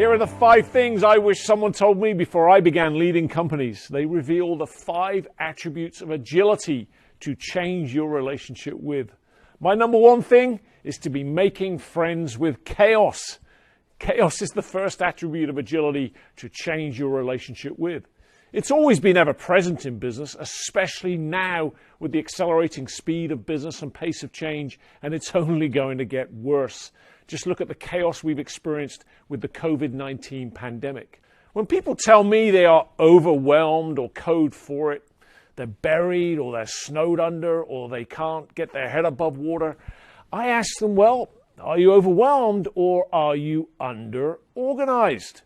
Here are the 5 things I wish someone told me before I began leading companies. They reveal the 5 attributes of agility to change your relationship with. My number 1 thing is to be making friends with chaos. Chaos is the first attribute of agility to change your relationship with. It's always been ever present in business, especially now with the accelerating speed of business and pace of change, and it's only going to get worse. Just look at the chaos we've experienced with the COVID-19 pandemic. When people tell me they are overwhelmed or code for it, they're buried or they're snowed under or they can't get their head above water, I ask them, well, are you overwhelmed or are you under-organized?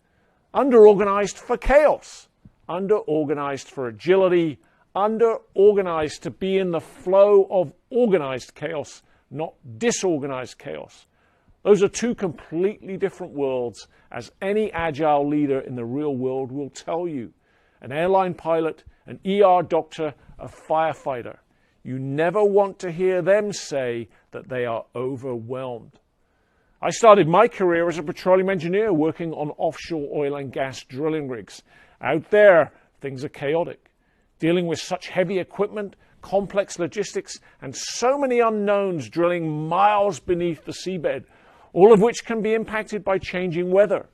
Under-organized for chaos, under-organized for agility, under-organized to be in the flow of organized chaos, not disorganized chaos. Those are 2 completely different worlds, as any agile leader in the real world will tell you. An airline pilot, an ER doctor, a firefighter. You never want to hear them say that they are overwhelmed. I started my career as a petroleum engineer working on offshore oil and gas drilling rigs. Out there, things are chaotic. Dealing with such heavy equipment, complex logistics, and so many unknowns drilling miles beneath the seabed, all of which can be impacted by changing weather.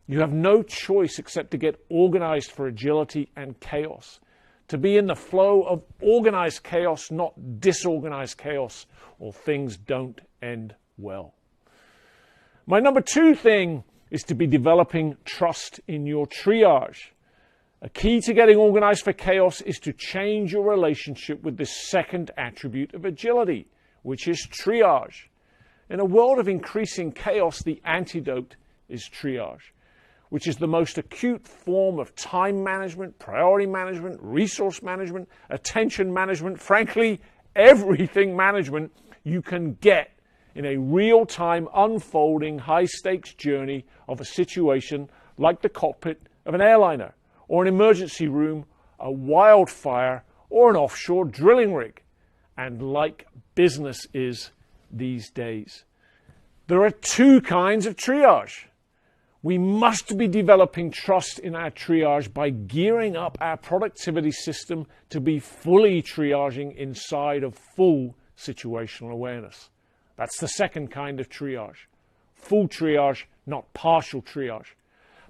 You have no choice except to get organized for agility and chaos. To be in the flow of organized chaos, not disorganized chaos, or things don't end well. My number 2 thing is to be developing trust in your triage. A key to getting organized for chaos is to change your relationship with the second attribute of agility, which is triage. In a world of increasing chaos, the antidote is triage, which is the most acute form of time management, priority management, resource management, attention management, frankly, everything management you can get in a real-time unfolding high-stakes journey of a situation like the cockpit of an airliner, or an emergency room, a wildfire, or an offshore drilling rig, and like business is these days. There are 2 kinds of triage. We must be developing trust in our triage by gearing up our productivity system to be fully triaging inside of full situational awareness. That's the second kind of triage. Full triage, not partial triage.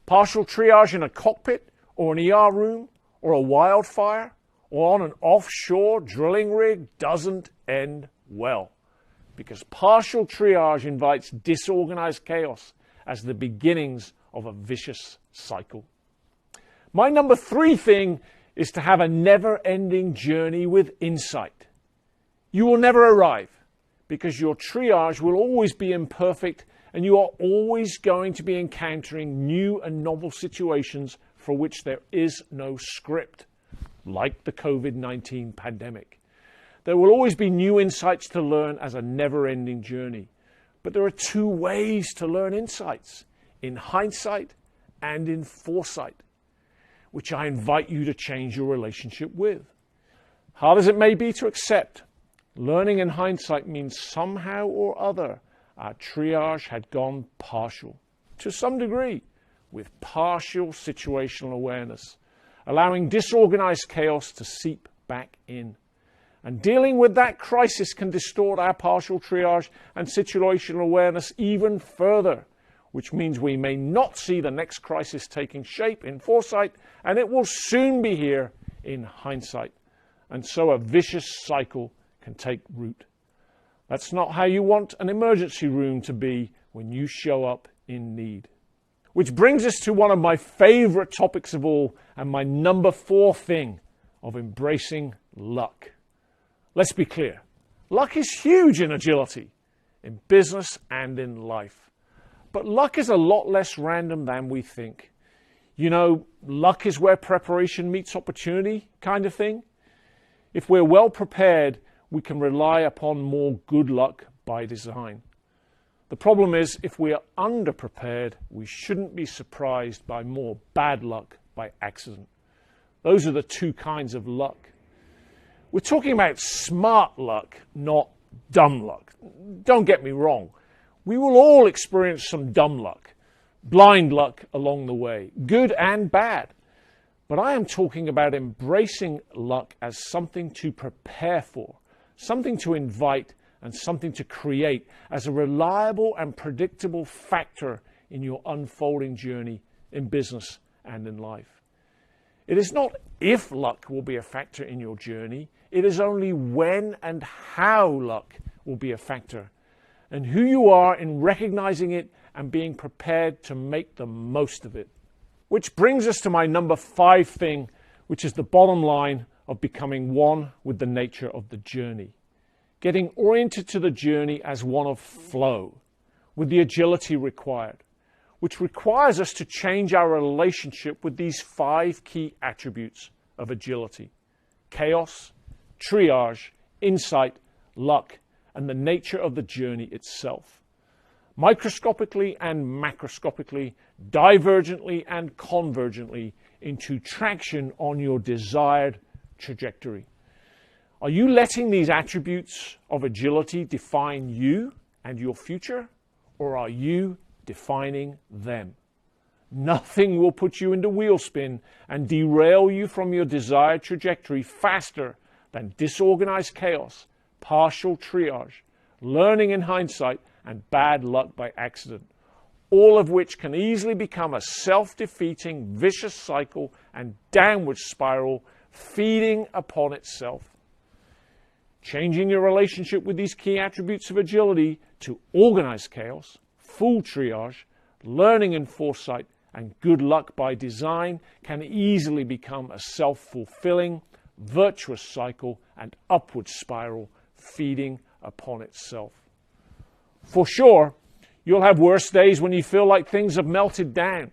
Partial triage in a cockpit or an ER room or a wildfire or on an offshore drilling rig doesn't end well, because partial triage invites disorganized chaos as the beginnings of a vicious cycle. My number 3 thing is to have a never-ending journey with insight. You will never arrive because your triage will always be imperfect and you are always going to be encountering new and novel situations for which there is no script, like the COVID-19 pandemic. There will always be new insights to learn as a never-ending journey. But there are 2 ways to learn insights, in hindsight and in foresight, which I invite you to change your relationship with. Hard as it may be to accept, learning in hindsight means somehow or other our triage had gone partial, to some degree, with partial situational awareness, allowing disorganized chaos to seep back in. And dealing with that crisis can distort our partial triage and situational awareness even further, which means we may not see the next crisis taking shape in foresight, and it will soon be here in hindsight. And so a vicious cycle can take root. That's not how you want an emergency room to be when you show up in need. Which brings us to one of my favorite topics of all, and my number 4 thing of embracing luck. Let's be clear. Luck is huge in agility, in business and in life. But luck is a lot less random than we think. You know, luck is where preparation meets opportunity kind of thing. If we're well prepared, we can rely upon more good luck by design. The problem is, if we are underprepared, we shouldn't be surprised by more bad luck by accident. Those are the 2 kinds of luck. We're talking about smart luck, not dumb luck. Don't get me wrong. We will all experience some dumb luck. blind luck along the way, good and bad. But I am talking about embracing luck as something to prepare for, something to invite, and something to create as a reliable and predictable factor in your unfolding journey in business and in life. It is not if luck will be a factor in your journey, it is only when and how luck will be a factor, and who you are in recognizing it and being prepared to make the most of it. Which brings us to my number 5 thing, which is the bottom line of becoming one with the nature of the journey. Getting oriented to the journey as one of flow, with the agility required, which requires us to change our relationship with these 5 key attributes of agility: chaos, triage, insight, luck, and the nature of the journey itself. Microscopically and macroscopically, divergently and convergently into traction on your desired trajectory. Are you letting these attributes of agility define you and your future, or are you defining them? Nothing will put you into wheelspin and derail you from your desired trajectory faster than disorganized chaos, partial triage, learning in hindsight, and bad luck by accident, all of which can easily become a self-defeating vicious cycle and downward spiral feeding upon itself. Changing your relationship with these key attributes of agility to organized chaos, full triage, learning and foresight, and good luck by design can easily become a self-fulfilling, virtuous cycle and upward spiral feeding upon itself. For sure, you'll have worse days when you feel like things have melted down,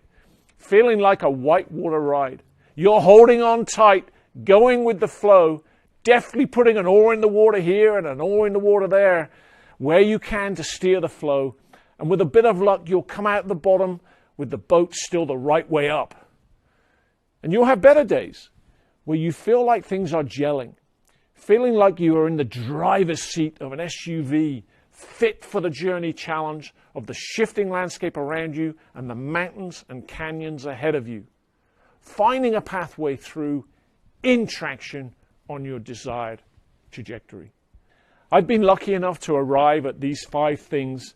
feeling like a whitewater ride. You're holding on tight, going with the flow, deftly putting an oar in the water here and an oar in the water there, where you can to steer the flow. And with a bit of luck, you'll come out the bottom with the boat still the right way up. And you'll have better days where you feel like things are gelling, feeling like you are in the driver's seat of an SUV, fit for the journey challenge of the shifting landscape around you and the mountains and canyons ahead of you, finding a pathway through in traction on your desired trajectory. I've been lucky enough to arrive at these 5 things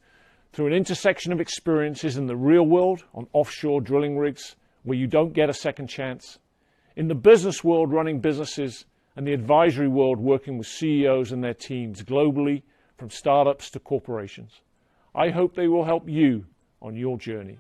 through an intersection of experiences in the real world on offshore drilling rigs where you don't get a second chance, in the business world running businesses, and the advisory world working with CEOs and their teams globally, from startups to corporations. I hope they will help you on your journey.